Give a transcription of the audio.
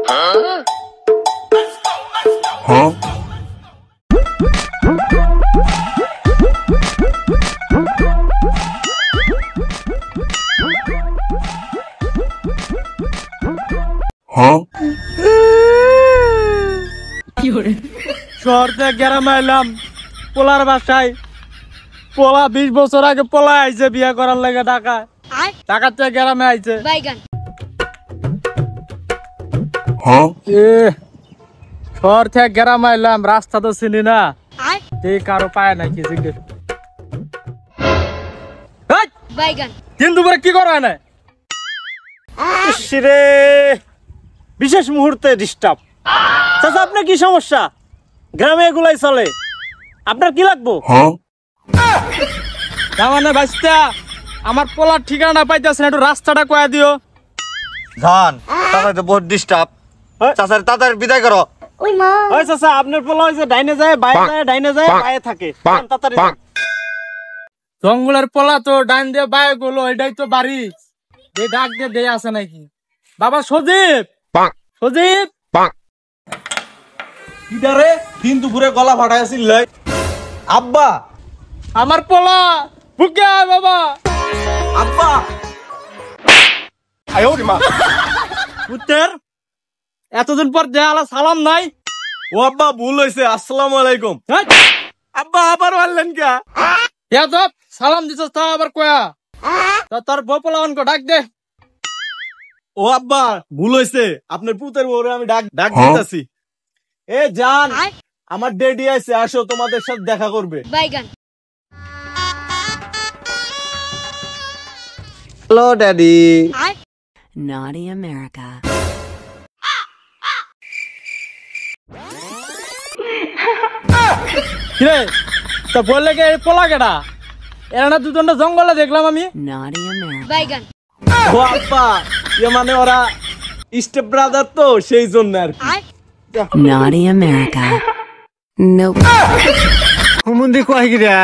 Huh? Huh? শহর থেকে গ্রামে এলাম পোলার বাসায়। পোলা 20 বছর আগে পোলা আইছে বিয়ে করার লাগে ঢাকায়। ঢাকা থেকে গ্রামে আইছে। Huh? শহর থেকে গ্রামে এলাম, রাস্তা তো চিনি না, এই কারো পায় নাকি জিজ্ঞেস। দিন দুপুরে কি করা হয় না? রে বিশেষ মুহূর্তে ডিস্টার্ব। চাচা আপনার কি সমস্যা? গ্রামে এগুলাই চলে, আপনার কি লাগবো? Huh? মানে বাইস্তা আমার পোলার ঠিকানা পাইতেছে না, একটু রাস্তাটা কয়া দিও। জান তাড়াতাড়ি তো বহুত ডিস্টার্ব। চাচার তাড়াতাড়ি বিদায় করো। ওই চাচা আপনার পোলা হইছে ডাইনে যায় বায়ে যায়, ডাইনে যায় বায়ে থাকে। তাড়াতাড়ি জঙ্গলের পোলা তো ডাইন দিয়ে বায়ে গেলো, এটাই তো বাড়ি। এই ডাক দিয়ে দেয়া আছে নাকি? বাবা সজীব, সজীব কিদারে দিন দুপুরে গলা ফাটাইছিল আব্বা। আমার পোলা বুকে আয় বাবা। আব্বা আয় ওরে মা। পুত্রের এতদিন পর দেয়ালা সালাম নাই। ও আব্বা ভুল হইছে, আসসালামু আলাইকুম। হেই, আব্বা আবার বললেন কে? তো সালাম দিছস তা আবার কয়া। তা তোর বউ পোলা অনকো ডাক দে। ও আব্বা ভুল হইছে, আপনার পুতের বউরে আমি ডাক দিতেছি। এ জান আমার ডেডি আইছে, আসো তোমাদের সাথে দেখা করবে। Hello daddy. Naughty America. কিরে তা বললে কে পোলা কেডা? এরা না দুজনটা জঙ্গলে দেখলাম আমি। Naughty America. ও আব্বা মানে ওরা স্টেপ ব্রাদার তো সেই জন্য আর কি। Naughty America. Nope. হুমুন্দি কয় গিরা